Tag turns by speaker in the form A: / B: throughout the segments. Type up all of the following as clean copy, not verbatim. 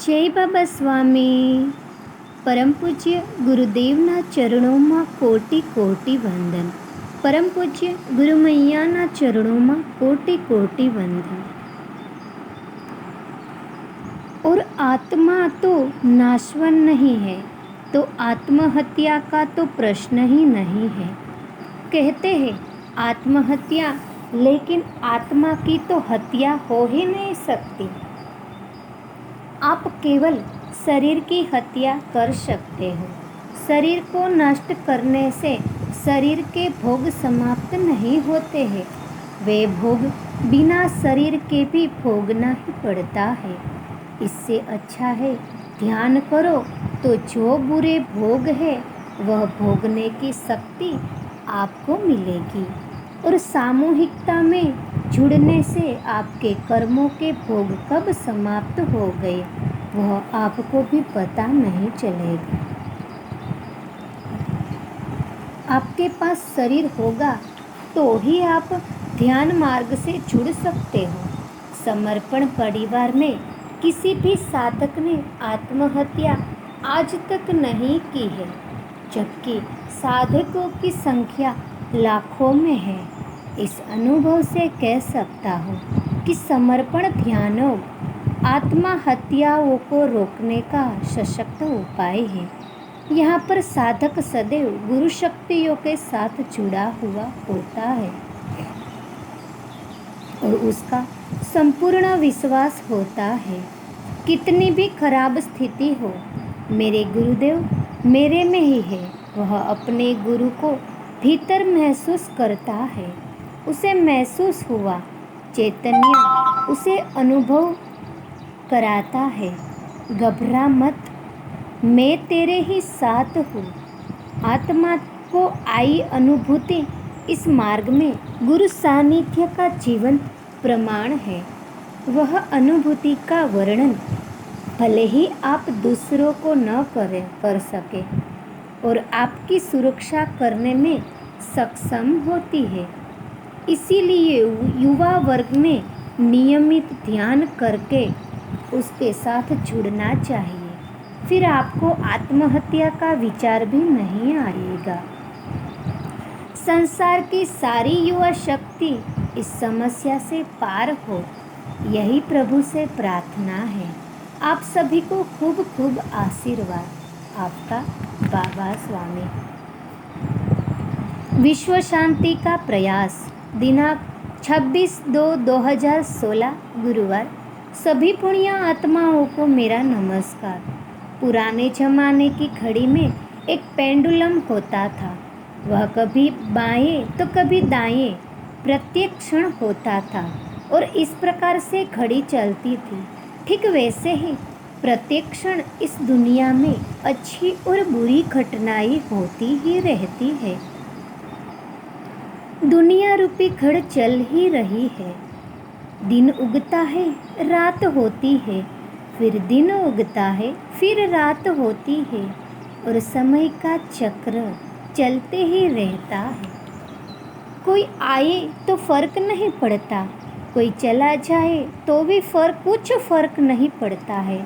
A: જય બાબા સ્વામી. પરમ પૂજ્ય ગુરુદેવના ચરણોમાં કોટી કોટી વંદન. પરમ પૂજ્ય ગુરુ મૈયાના ચરણોમાં कोटि कोटि वंदन. और आत्मा तो नाशवन नहीं है तो आत्महत्या का तो प्रश्न ही नहीं है. कहते हैं आत्महत्या, लेकिन आत्मा की तो हत्या हो ही नहीं सकती. आप केवल शरीर की हत्या कर सकते हो. शरीर को नष्ट करने से शरीर के भोग समाप्त नहीं होते हैं. वे भोग बिना शरीर के भी भोगना ही पड़ता है. इससे अच्छा है ध्यान करो तो जो बुरे भोग है वह भोगने की शक्ति आपको मिलेगी. और सामूहिकता में जुड़ने से आपके कर्मों के भोग कब समाप्त हो गए वह आपको भी पता नहीं चलेगा. आपके पास शरीर होगा तो ही आप ध्यान मार्ग से जुड़ सकते हो. समर्पण परिवार में किसी भी साधक ने आत्महत्या आज तक नहीं की है, जबकि साधकों की संख्या लाखों में है. इस अनुभव से कह सकता हूँ कि समर्पण ध्यानों आत्महत्याओं को रोकने का सशक्त उपाय है. यहाँ पर साधक सदैव गुरु शक्तियों के साथ जुड़ा हुआ होता है और उसका संपूर्ण विश्वास होता है. कितनी भी खराब स्थिति हो, मेरे गुरुदेव मेरे में ही है. वह अपने गुरु को भीतर महसूस करता है. उसे महसूस हुआ, चैतन्य उसे अनुभव कराता है. घबरा मत, मैं तेरे ही साथ हूँ. आत्मा को आई अनुभूति इस मार्ग में गुरु सानिध्य का जीवन प्रमाण है. वह अनुभूति का वर्णन भले ही आप दूसरों को न कर सके और आपकी सुरक्षा करने में सक्षम होती है. इसीलिए युवा वर्ग में नियमित ध्यान करके उसके साथ जुड़ना चाहिए. फिर आपको आत्महत्या का विचार भी नहीं आएगा. संसार की सारी युवा शक्ति इस समस्या से पार हो, यही प्रभु से प्रार्थना है. आप सभी को खूब खूब आशीर्वाद. आपका बाबा स्वामी. विश्व शांति का प्रयास. दिनांक 26/2/2016 गुरुवार. सभी पुण्य आत्माओं को मेरा नमस्कार. पुराने जमाने की घड़ी में एक पेंडुलम होता था. वह कभी बाएं तो कभी दाएं प्रत्येक क्षण होता था और इस प्रकार से घड़ी चलती थी. ठीक वैसे ही प्रत्येक क्षण इस दुनिया में अच्छी और बुरी घटनाएं होती ही रहती है. दुनिया रूपी घड़ चल ही रही है. दिन उगता है, रात होती है, फिर दिन उगता है, फिर रात होती है और समय का चक्र चलते ही रहता है. कोई आए तो फर्क नहीं पड़ता, कोई चला जाए तो भी कुछ फर्क नहीं पड़ता है.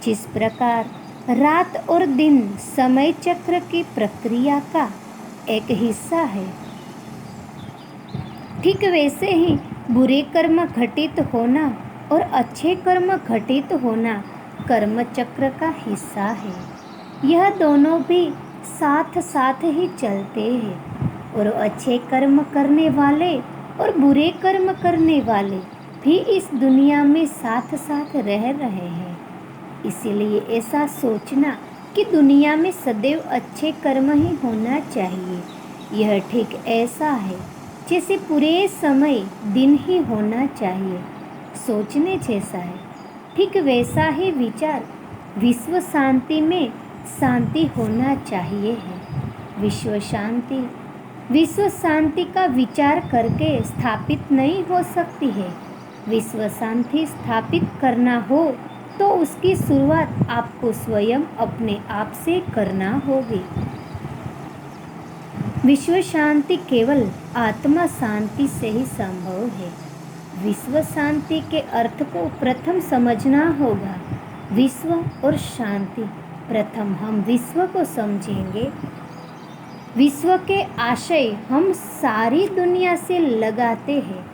A: जिस प्रकार रात और दिन समय चक्र की प्रक्रिया का एक हिस्सा है, ठीक वैसे ही बुरे कर्म घटित होना और अच्छे कर्म घटित होना कर्म चक्र का हिस्सा है. यह दोनों भी साथ साथ ही चलते हैं और अच्छे कर्म करने वाले और बुरे कर्म करने वाले भी इस दुनिया में साथ साथ रह रहे हैं. इसीलिए ऐसा सोचना कि दुनिया में सदैव अच्छे कर्म ही होना चाहिए, यह ठीक ऐसा है जैसे पूरे समय दिन ही होना चाहिए. सोचने जैसा है. ठीक वैसा ही विचार विश्व शांति में शांति होना चाहिए है. विश्व शांति का विचार करके स्थापित नहीं हो सकती है. विश्व शांति स्थापित करना हो तो उसकी शुरुआत आपको स्वयं अपने आप से करना होगी. विश्व शांति केवल आत्मा शांति से ही संभव है. विश्व शांति के अर्थ को प्रथम समझना होगा. विश्व और शांति। प्रथम हम विश्व को समझेंगे। विश्व के आशय हम सारी दुनिया से लगाते हैं।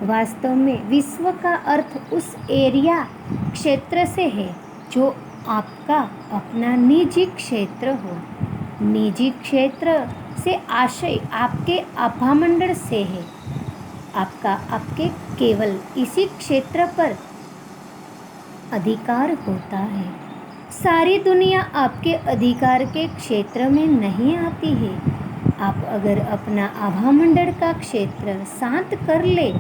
A: वास्तव में विश्व का अर्थ उस एरिया क्षेत्र से है जो आपका अपना निजी क्षेत्र हो। निजी क्षेत्र से आशय आपके आभामंडल से है। आपके केवल इसी क्षेत्र पर अधिकार होता है। सारी दुनिया आपके अधिकार के क्षेत्र में नहीं आती है। आप अगर अपना आभामंडल का क्षेत्र शांत कर ले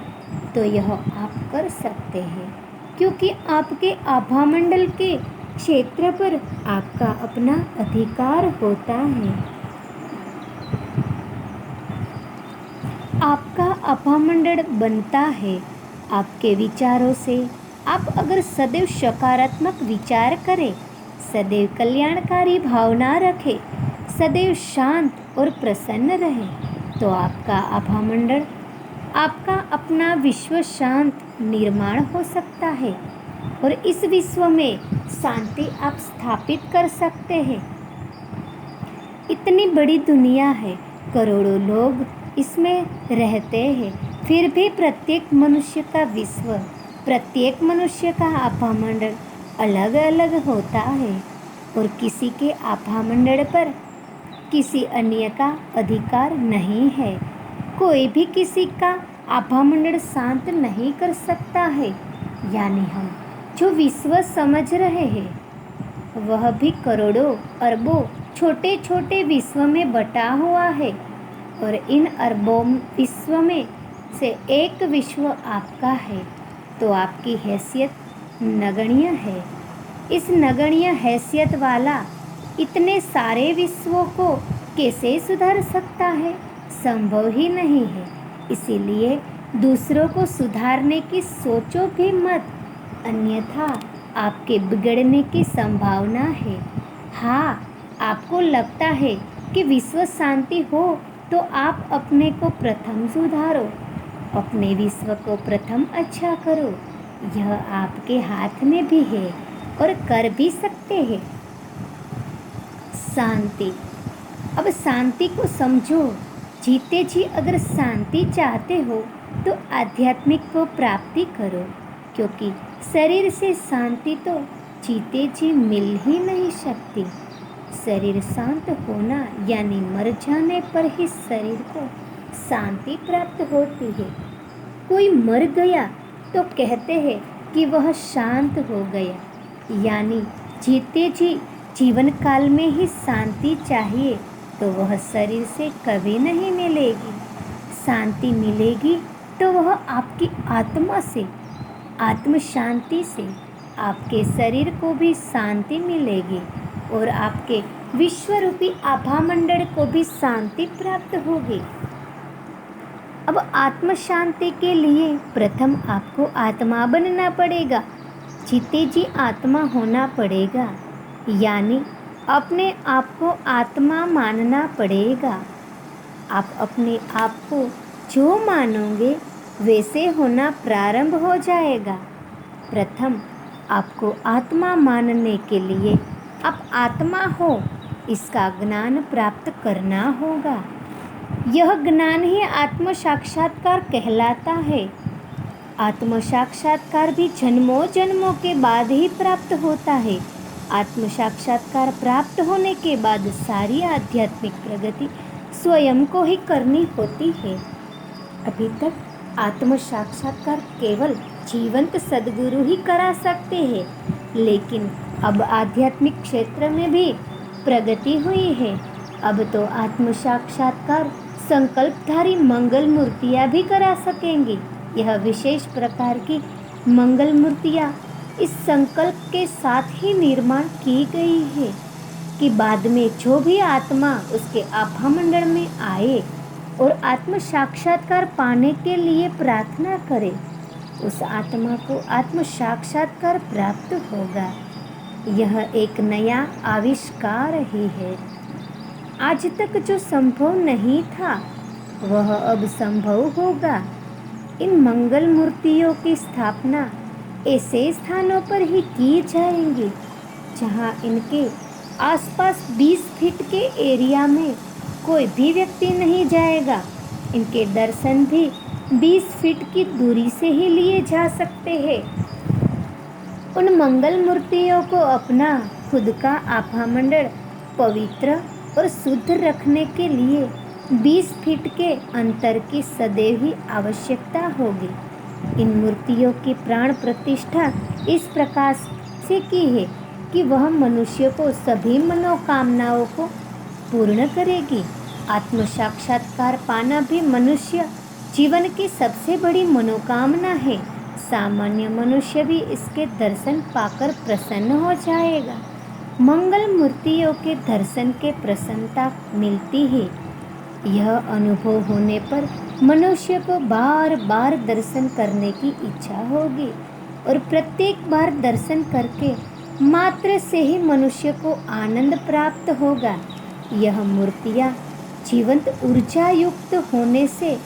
A: तो यह आप कर सकते हैं, क्योंकि आपके आभामंडल के क्षेत्र पर आपका अपना अधिकार होता है। आपका आभामंडल बनता है आपके विचारों से। आप अगर सदैव सकारात्मक विचार करें, सदैव कल्याणकारी भावना रखें, सदैव शांत और प्रसन्न रहें, तो आपका आभामंडल, आपका अपना विश्व शांत निर्माण हो सकता है और इस विश्व में शांति आप स्थापित कर सकते हैं। इतनी बड़ी दुनिया है, करोड़ों लोग इसमें रहते हैं, फिर भी प्रत्येक मनुष्य का विश्व, प्रत्येक मनुष्य का आभामंडल अलग अलग होता है और किसी के आभामंडल पर किसी अन्य का अधिकार नहीं है। कोई भी किसी का आभामंडल शांत नहीं कर सकता है। यानी हम जो विश्व समझ रहे हैं वह भी करोड़ों अरबों छोटे छोटे विश्व में बटा हुआ है और इन अरबों विश्व में से एक विश्व आपका है, तो आपकी हैसियत नगण्य है। इस नगण्य हैसियत वाला इतने सारे विश्वों को कैसे सुधार सकता है? संभव ही नहीं है। इसीलिए दूसरों को सुधारने की सोचो भी मत, अन्यथा आपके बिगड़ने की संभावना है। हाँ, आपको लगता है कि विश्व शांति हो तो आप अपने को प्रथम सुधारो, अपने विश्व को प्रथम अच्छा करो। यह आपके हाथ में भी है और कर भी सकते हैं। शांति। अब शांति को समझो। जीते जी अगर शांति चाहते हो तो आध्यात्मिक को प्राप्ति करो, क्योंकि शरीर से शांति तो जीते जी मिल ही नहीं सकती। शरीर शांत होना यानी मर जाने पर ही शरीर को शांति प्राप्त होती है। कोई मर गया तो कहते हैं कि वह शांत हो गया, यानी जीते जी जीवन काल में ही शांति चाहिए तो वह शरीर से कभी नहीं मिलेगी। शांति मिलेगी तो वह आपकी आत्मा से, आत्म शांति से आपके शरीर को भी शांति मिलेगी और आपके विश्व रूपी आभामंडल को भी शांति प्राप्त होगी। अब आत्म शांति के लिए प्रथम आपको आत्मा बनना पड़ेगा, जीते जी आत्मा होना पड़ेगा, यानी अपने आप को आत्मा मानना पड़ेगा। आप अपने आप को जो मानोगे वैसे होना प्रारंभ हो जाएगा। प्रथम आपको आत्मा मानने के लिए आप आत्मा हो इसका ज्ञान प्राप्त करना होगा। यह ज्ञान ही आत्म साक्षात्कार कहलाता है। आत्म साक्षात्कार भी जन्मों जन्मों के बाद ही प्राप्त होता है। आत्म साक्षात्कार प्राप्त होने के बाद सारी आध्यात्मिक प्रगति स्वयं को ही करनी होती है। अभी तक आत्म साक्षात्कार केवल जीवंत सद्गुरु ही करा सकते हैं, लेकिन अब आध्यात्मिक क्षेत्र में भी प्रगति हुई है। अब तो आत्म साक्षात्कार संकल्पधारी मंगल मूर्तियाँ भी करा सकेंगी। यह विशेष प्रकार की मंगल मूर्तियाँ इस संकल्प के साथ ही निर्माण की गई है कि बाद में जो भी आत्मा उसके आभामंडल में आए और आत्म साक्षात्कार पाने के लिए प्रार्थना करे, उस आत्मा को आत्म साक्षात्कार प्राप्त होगा। यह एक नया आविष्कार ही है। आज तक जो संभव नहीं था वह अब संभव होगा। इन मंगल मूर्तियों की स्थापना ऐसे स्थानों पर ही की जाएंगी जहां इनके आसपास 20 फीट के एरिया में कोई भी व्यक्ति नहीं जाएगा। इनके दर्शन भी 20 फीट की दूरी से ही लिए जा सकते हैं। उन मंगल मूर्तियों को अपना खुद का आभा मंडल पवित्र और शुद्ध रखने के लिए 20 फीट के अंतर की सदैव ही आवश्यकता होगी। इन मूर्तियों की प्राण प्रतिष्ठा इस प्रकार से की है कि वह मनुष्य को सभी मनोकामनाओं को पूर्ण करेगी। आत्म साक्षात्कार पाना भी मनुष्य जीवन की सबसे बड़ी मनोकामना है। सामान्य मनुष्य भी इसके दर्शन पाकर प्रसन्न हो जाएगा। मंगल मूर्तियों के दर्शन के प्रसन्नता मिलती है। यह अनुभव होने पर मनुष्य को बार बार दर्शन करने की इच्छा होगी और प्रत्येक बार दर्शन करके मात्र से ही मनुष्य को आनंद प्राप्त होगा। यह मूर्तियाँ जीवंत ऊर्जा युक्त होने से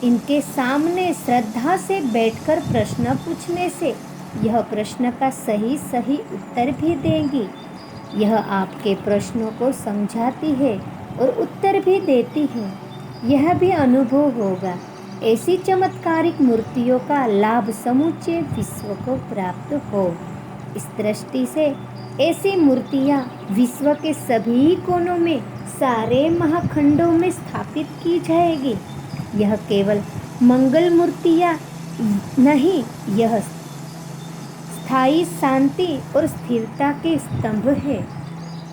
A: इनके सामने श्रद्धा से बैठकर प्रश्न पूछने से यह प्रश्न का सही सही उत्तर भी देंगी। यह आपके प्रश्नों को समझाती है और उत्तर भी देती है। यह भी अनुभव होगा। ऐसी चमत्कारिक मूर्तियों का लाभ समूचे विश्व को प्राप्त हो। इस दृष्टि से ऐसी मूर्तियाँ विश्व के सभी कोनों में सारे महाखंडों में स्थापित की जाएगी। यह केवल मंगल मूर्तियाँ नहीं, यह स्थायी शांति और स्थिरता के स्तंभ है।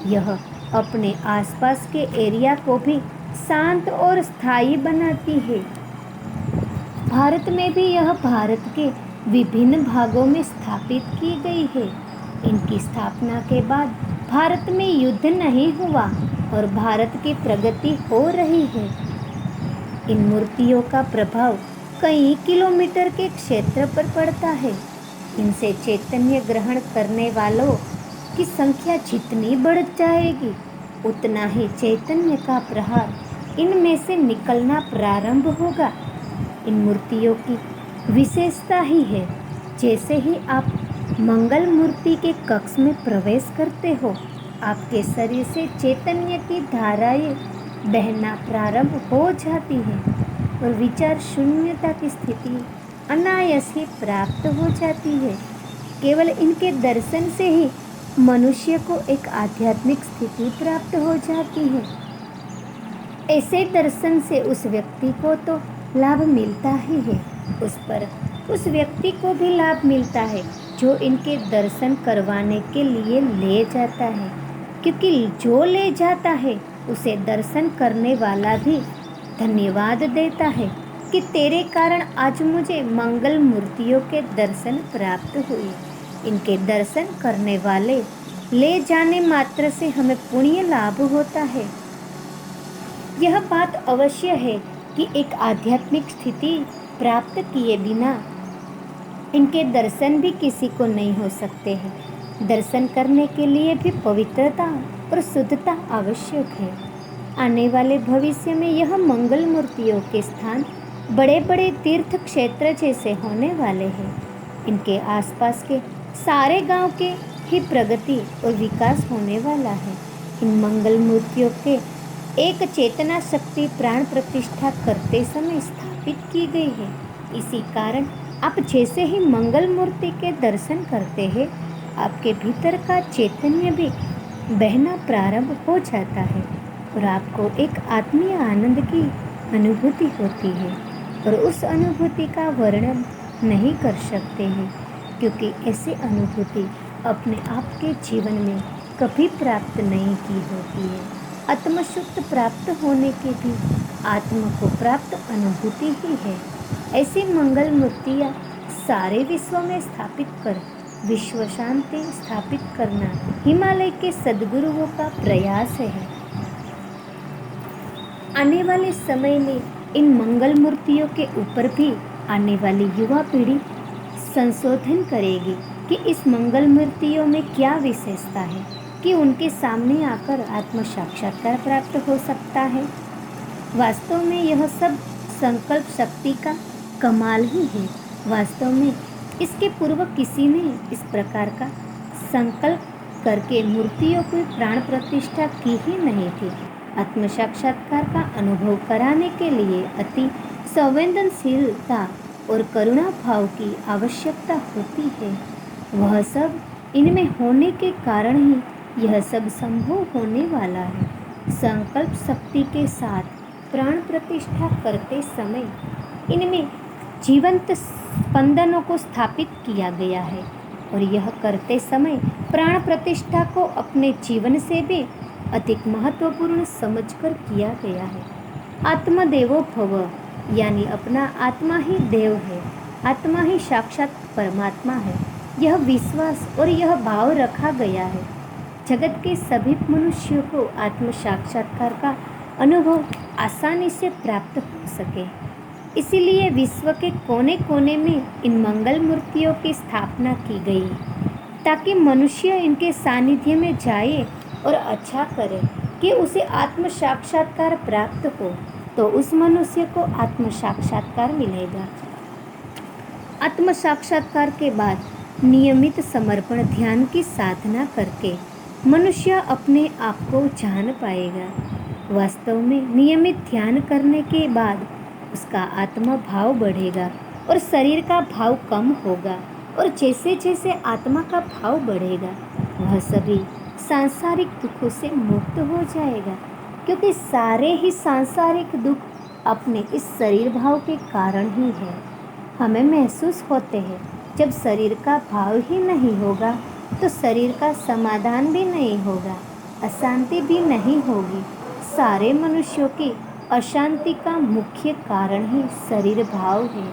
A: यह अपने आसपास के एरिया को भी शांत और स्थायी बनाती है। भारत में भी यह भारत के विभिन्न भागों में स्थापित की गई है। इनकी स्थापना के बाद भारत में युद्ध नहीं हुआ और भारत की प्रगति हो रही है। इन मूर्तियों का प्रभाव कई किलोमीटर के क्षेत्र पर पड़ता है। इनसे चैतन्य ग्रहण करने वालों की संख्या जितनी बढ़ जाएगी उतना ही चैतन्य का प्रहार इनमें से निकलना प्रारंभ होगा। इन मूर्तियों की विशेषता ही है, जैसे ही आप मंगल मूर्ति के कक्ष में प्रवेश करते हो आपके शरीर से चैतन्य की धाराएं बहना प्रारंभ हो जाती है और विचार शून्यता की स्थिति अनायास ही प्राप्त हो जाती है। केवल इनके दर्शन से ही मनुष्य को एक आध्यात्मिक स्थिति प्राप्त हो जाती है। ऐसे दर्शन से उस व्यक्ति को तो लाभ मिलता ही है, उस व्यक्ति को भी लाभ मिलता है जो इनके दर्शन करवाने के लिए ले जाता है, क्योंकि जो ले जाता है उसे दर्शन करने वाला भी धन्यवाद देता है कि तेरे कारण आज मुझे मंगल मूर्तियों के दर्शन प्राप्त हुए। इनके दर्शन करने वाले ले जाने मात्र से हमें पुण्य लाभ होता है। यह बात अवश्य है कि एक आध्यात्मिक स्थिति प्राप्त किए बिना इनके दर्शन भी किसी को नहीं हो सकते हैं। दर्शन करने के लिए भी पवित्रता और शुद्धता आवश्यक है। आने वाले भविष्य में यह मंगल मूर्तियों के स्थान बड़े बड़े तीर्थ क्षेत्र जैसे होने वाले हैं। इनके आसपास के सारे गांव के ही प्रगति और विकास होने वाला है। इन मंगल मूर्तियों के एक चेतना शक्ति प्राण प्रतिष्ठा करते समय स्थापित की गई है। इसी कारण आप जैसे ही मंगल मूर्ति के दर्शन करते हैं आपके भीतर का चैतन्य भी बहना प्रारंभ हो जाता है और आपको एक आत्मीय आनंद की अनुभूति होती है और उस अनुभूति का वर्णन नहीं कर सकते हैं, क्योंकि ऐसी अनुभूति अपने आप के जीवन में कभी प्राप्त नहीं की होती है। आत्मशुद्ध प्राप्त होने की भी आत्मा को प्राप्त अनुभूति ही है। ऐसी मंगल मूर्तियाँ सारे विश्व में स्थापित कर विश्व शांति स्थापित करना हिमालय के सद्गुरुओं का प्रयास है। आने वाले समय में इन मंगल मूर्तियों के ऊपर भी आने वाली युवा पीढ़ी संशोधन करेगी कि इस मंगल मूर्तियों में क्या विशेषता है कि उनके सामने आकर आत्म साक्षात्कार प्राप्त हो सकता है। वास्तव में यह सब संकल्प शक्ति का कमाल ही है। वास्तव में इसके पूर्व किसी ने इस प्रकार का संकल्प करके मूर्तियों की प्राण प्रतिष्ठा की ही नहीं थी। आत्म साक्षात्कार का अनुभव कराने के लिए अति संवेदनशीलता और करुणा भाव की आवश्यकता होती है। वह सब इनमें होने के कारण ही यह सब संभव होने वाला है। संकल्प शक्ति के साथ प्राण प्रतिष्ठा करते समय इनमें जीवंत स्पंदनों को स्थापित किया गया है और यह करते समय प्राण प्रतिष्ठा को अपने जीवन से भी अधिक महत्वपूर्ण समझकर किया गया है। आत्मदेवो भव, यानी अपना आत्मा ही देव है, आत्मा ही साक्षात परमात्मा है। यह विश्वास और यह भाव रखा गया है जगत के सभी मनुष्यों को आत्म साक्षात्कार का अनुभव आसानी से प्राप्त हो सके। इसीलिए विश्व के कोने कोने में इन मंगल मूर्तियों की स्थापना की गई ताकि मनुष्य इनके सानिध्य में जाए और अच्छा करे कि उसे आत्म साक्षात्कार प्राप्त हो, तो उस मनुष्य को आत्म साक्षात्कार मिलेगा। आत्म साक्षात्कार के बाद नियमित समर्पण ध्यान की साधना करके मनुष्य अपने आप को जान पाएगा। वास्तव में नियमित ध्यान करने के बाद उसका आत्मा भाव बढ़ेगा और शरीर का भाव कम होगा, और जैसे जैसे आत्मा का भाव बढ़ेगा वह सभी सांसारिक दुखों से मुक्त हो जाएगा, क्योंकि सारे ही सांसारिक दुख अपने इस शरीर भाव के कारण ही है। हमें महसूस होते हैं जब शरीर का भाव ही नहीं होगा तो शरीर का समाधान भी नहीं होगा, अशांति भी नहीं होगी। सारे मनुष्यों की अशांति का मुख्य कारण ही शरीर भाव है।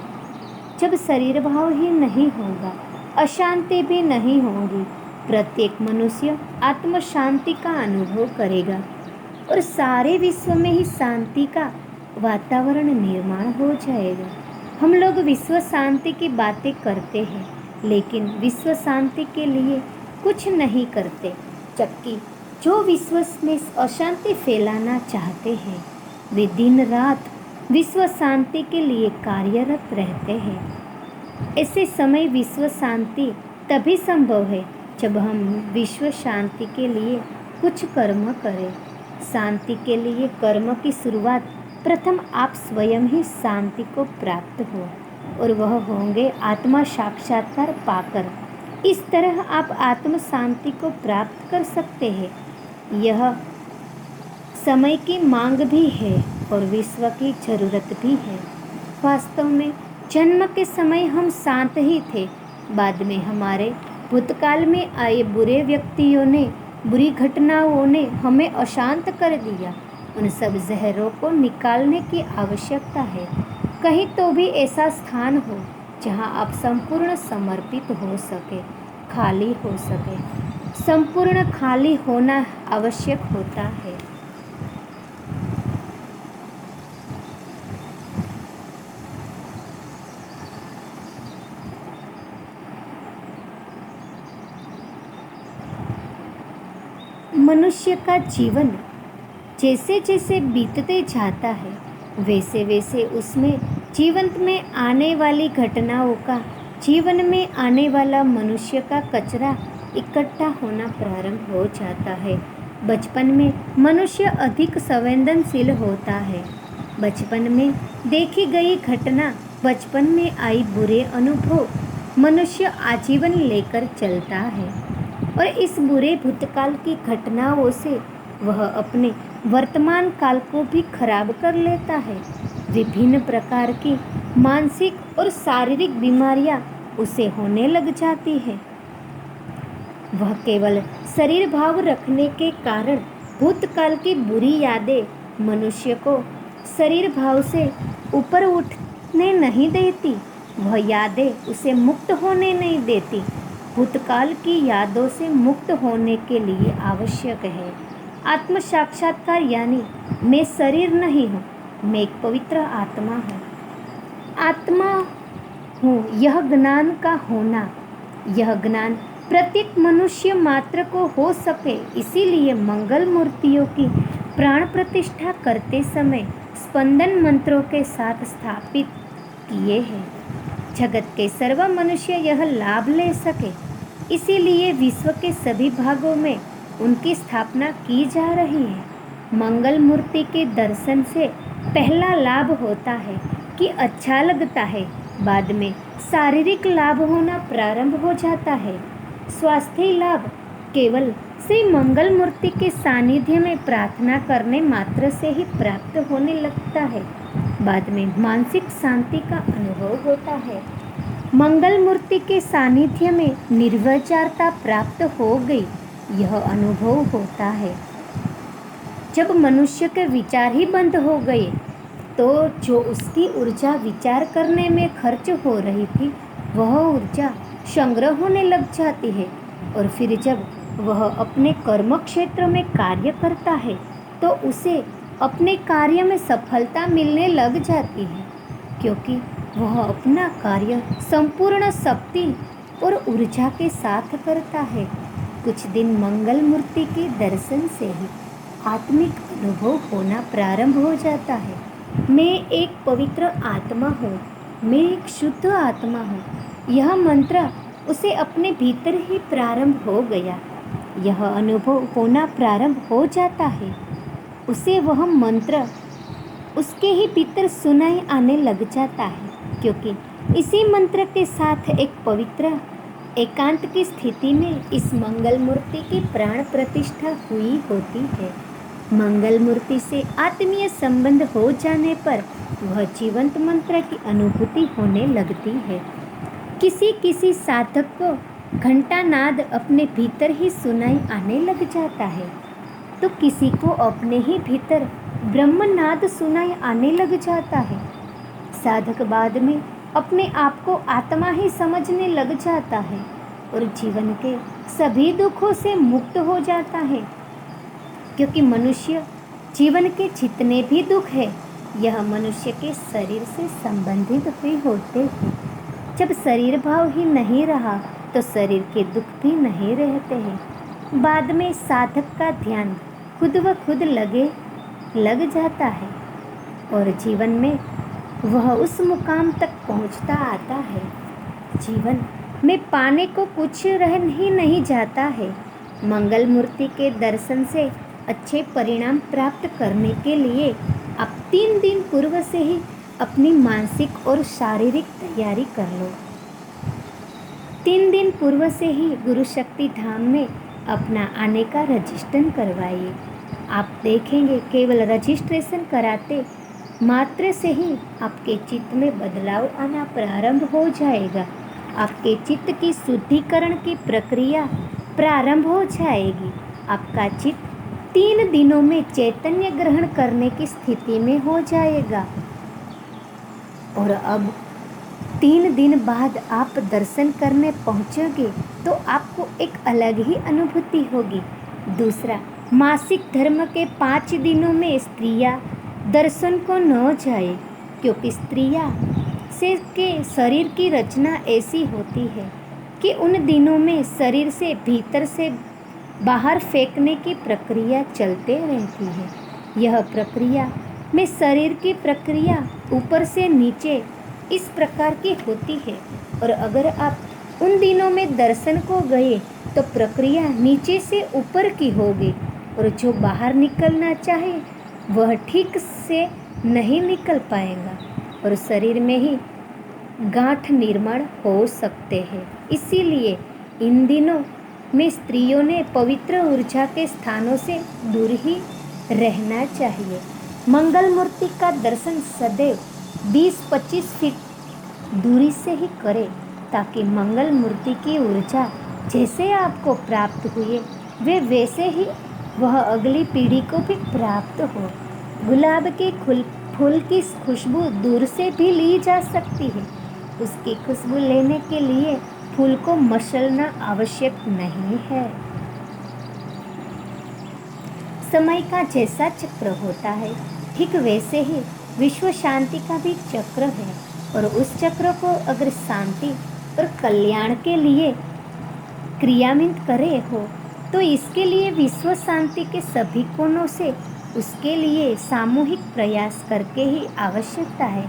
A: जब शरीर भाव ही नहीं होगा, अशांति भी नहीं होगी, प्रत्येक मनुष्य आत्म शांति का अनुभव करेगा और सारे विश्व में ही शांति का वातावरण निर्माण हो जाएगा। हम लोग विश्व शांति की बातें करते हैं, लेकिन विश्व शांति के लिए कुछ नहीं करते, जबकि जो विश्व में अशांति फैलाना चाहते हैं वे दिन रात विश्व शांति के लिए कार्यरत रहते हैं। ऐसे समय विश्व शांति तभी संभव है जब हम विश्व शांति के लिए कुछ कर्म करें। शांति के लिए कर्म की शुरुआत प्रथम आप स्वयं ही शांति को प्राप्त हो, और वह होंगे आत्मा साक्षात्कार पाकर। इस तरह आप आत्म शांति को प्राप्त कर सकते हैं। यह समय की मांग भी है और विश्व की जरूरत भी है। वास्तव में जन्म के समय हम शांत ही थे, बाद में हमारे भूतकाल में आए बुरे व्यक्तियों ने, बुरी घटनाओं ने हमें अशांत कर दिया। उन सब जहरों को निकालने की आवश्यकता है। कहीं तो भी ऐसा स्थान हो जहां आप संपूर्ण समर्पित हो सके, खाली हो सके। संपूर्ण खाली होना आवश्यक होता है। मनुष्य का जीवन जैसे जैसे बीतते जाता है वैसे वैसे उसमें जीवन में आने वाली घटनाओं का, जीवन में आने वाला मनुष्य का कचरा इकट्ठा होना प्रारंभ हो जाता है। बचपन में मनुष्य अधिक संवेदनशील होता है। बचपन में देखी गई घटना, बचपन में आई बुरे अनुभव मनुष्य आजीवन लेकर चलता है, और इस बुरे भूतकाल की घटनाओं से वह अपने वर्तमान काल को भी खराब कर लेता है। विभिन्न प्रकार की मानसिक और शारीरिक बीमारियां उसे होने लग जाती है। वह केवल शरीर भाव रखने के कारण भूतकाल की बुरी यादें मनुष्य को शरीर भाव से ऊपर उठने नहीं देती, वह यादें उसे मुक्त होने नहीं देती। भूतकाल की यादों से मुक्त होने के लिए आवश्यक है आत्म साक्षात्कार, यानी मैं शरीर नहीं हूँ, मैं एक पवित्र आत्मा हूँ। आत्मा हूँ, यह ज्ञान का होना, यह ज्ञान प्रत्येक मनुष्य मात्र को हो सके। इसीलिए मंगल मूर्तियों की प्राण प्रतिष्ठा करते समय स्पंदन मंत्रों के साथ स्थापित किए हैं। जगत के सर्व मनुष्य यह लाभ ले सके, इसीलिए विश्व के सभी भागों में उनकी स्थापना की जा रही है। मंगल मूर्ति के दर्शन से पहला लाभ होता है कि अच्छा लगता है, बाद में शारीरिक लाभ होना प्रारंभ हो जाता है। स्वास्थ्य लाभ केवल श्री मंगल मूर्ति के सानिध्य में प्रार्थना करने मात्र से ही प्राप्त होने लगता है, बाद में मानसिक शांति का अनुभव होता है। मंगल मूर्ति के सानिध्य में निर्विचारता प्राप्त हो गई, यह अनुभव होता है। जब मनुष्य के विचार ही बंद हो गए तो जो उसकी ऊर्जा विचार करने में खर्च हो रही थी वह ऊर्जा संग्रह होने लग जाती है, और फिर जब वह अपने कर्म क्षेत्र में कार्य करता है तो उसे अपने कार्य में सफलता मिलने लग जाती है, क्योंकि वह अपना कार्य संपूर्ण शक्ति और ऊर्जा के साथ करता है। कुछ दिन मंगल मूर्ति के दर्शन से ही आत्मिक अनुभव होना प्रारंभ हो जाता है। मैं एक पवित्र आत्मा हूँ, मैं एक शुद्ध आत्मा हूँ, यह मंत्र उसे अपने भीतर ही प्रारंभ हो गया। यह अनुभव होना प्रारंभ हो जाता है, उसे वह मंत्र उसके ही भीतर सुनाई आने लग जाता है, क्योंकि इसी मंत्र के साथ एक पवित्र एकांत की स्थिति में इस मंगल मूर्ति की प्राण प्रतिष्ठा हुई होती है। मंगल मूर्ति से आत्मीय संबंध हो जाने पर वह जीवंत मंत्र की अनुभूति होने लगती है। किसी किसी साधक को घंटा नाद अपने भीतर ही सुनाई आने लग जाता है, तो किसी को अपने ही भीतर ब्रह्मनाद सुनाई आने लग जाता है। साधक बाद में अपने आप को आत्मा ही समझने लग जाता है और जीवन के सभी दुखों से मुक्त हो जाता है, क्योंकि मनुष्य जीवन के जितने भी दुख है यह मनुष्य के शरीर से संबंधित हुए होते हैं। जब शरीर भाव ही नहीं रहा तो शरीर के दुख भी नहीं रहते हैं। बाद में साधक का ध्यान खुद व खुद लग जाता है और जीवन में वह उस मुकाम तक पहुंचता आता है। जीवन में पाने को कुछ रह ही नहीं जाता है। मंगल मूर्ति के दर्शन से अच्छे परिणाम प्राप्त करने के लिए आप 3 दिन पूर्व से ही अपनी मानसिक और शारीरिक तैयारी कर लो। 3 दिन पूर्व से ही गुरु शक्ति धाम में अपना आने का रजिस्ट्रेशन करवाइए। आप देखेंगे केवल रजिस्ट्रेशन कराते मात्र से ही आपके चित्त में बदलाव आना प्रारंभ हो जाएगा। आपके चित्त की शुद्धिकरण की प्रक्रिया प्रारंभ हो जाएगी। आपका चित्त 3 दिनों में चैतन्य ग्रहण करने की स्थिति में हो जाएगा। और अब 3 दिन बाद आप दर्शन करने पहुंचोगे तो आपको एक अलग ही अनुभूति होगी। दूसरा, मासिक धर्म के 5 दिनों में स्त्रियां दर्शन को न जाए, क्योंकि स्त्रियां के शरीर की रचना ऐसी होती है कि उन दिनों में शरीर से भीतर से बाहर फेंकने की प्रक्रिया चलते रहती है। यह प्रक्रिया में शरीर की प्रक्रिया ऊपर से नीचे इस प्रकार की होती है, और अगर आप उन दिनों में दर्शन को गए तो प्रक्रिया नीचे से ऊपर की होगी, और जो बाहर निकलना चाहे वह ठीक से नहीं निकल पाएगा और शरीर में ही गांठ निर्माण हो सकते हैं। इसीलिए इन दिनों में स्त्रियों ने पवित्र ऊर्जा के स्थानों से दूर ही रहना चाहिए। मंगल मूर्ति का दर्शन सदैव 20-25 फीट दूरी से ही करें, ताकि मंगल मूर्ति की ऊर्जा जैसे आपको प्राप्त हुई वे वैसे ही वह अगली पीढ़ी को भी प्राप्त हो। गुलाब के फूल की खुशबू दूर से भी ली जा सकती है। उसकी खुशबू लेने के लिए फूल को मसलना आवश्यक नहीं है। समय का जैसा चक्र होता है ठीक वैसे ही विश्व शांति का भी चक्र है, और उस चक्र को अगर शांति और कल्याण के लिए क्रियान्वित करे हो तो इसके लिए विश्व शांति के सभी कोणों से उसके लिए सामूहिक प्रयास करके ही आवश्यकता है।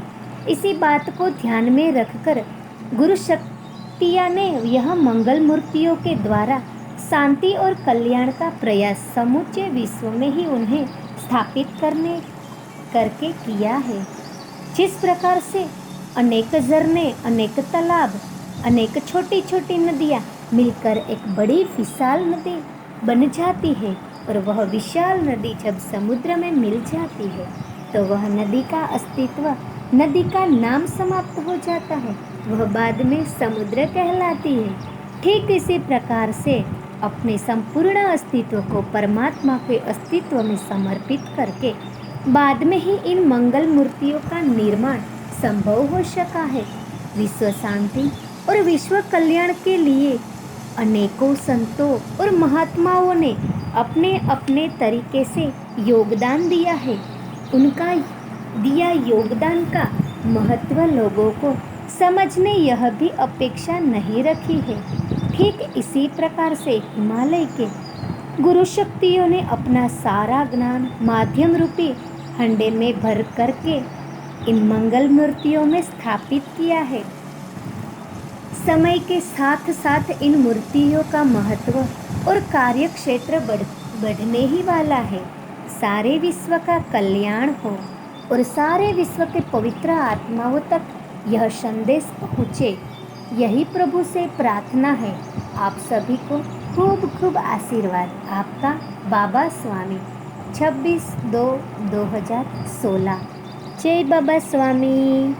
A: इसी बात को ध्यान में रखकर गुरु शक्तियाँ ने यह मंगल मूर्तियों के द्वारा शांति और कल्याण का प्रयास समूचे विश्व में ही उन्हें स्थापित करने करके किया है। जिस प्रकार से अनेक झरने, अनेक तालाब, अनेक छोटी छोटी नदियाँ मिलकर एक बड़ी विशाल नदी बन जाती है और वह विशाल नदी जब समुद्र में मिल जाती है तो वह नदी का अस्तित्व, नदी का नाम समाप्त हो जाता है, वह बाद में समुद्र कहलाती है। ठीक इसी प्रकार से अपने संपूर्ण अस्तित्व को परमात्मा के अस्तित्व में समर्पित करके बाद में ही इन मंगल मूर्तियों का निर्माण संभव हो सका है। विश्व शांति और विश्व कल्याण के लिए अनेकों संतों और महात्माओं ने अपने अपने तरीके से योगदान दिया है। उनका दिया योगदान का महत्व लोगों को समझने यह भी अपेक्षा नहीं रखी है। ठीक इसी प्रकार से हिमालय के गुरु शक्तियों ने अपना सारा ज्ञान माध्यम रूपी हंडे में भर करके इन मंगल मूर्तियों में स्थापित किया है। समय के साथ साथ इन मूर्तियों का महत्व और कार्य क्षेत्र बढ़ने ही वाला है। सारे विश्व का कल्याण हो और सारे विश्व के पवित्र आत्माओं तक यह संदेश पहुँचे, यही प्रभु से प्रार्थना है। आप सभी को खूब खूब आशीर्वाद। आपका बाबा स्वामी 26/2/2016। जय बाबा स्वामी।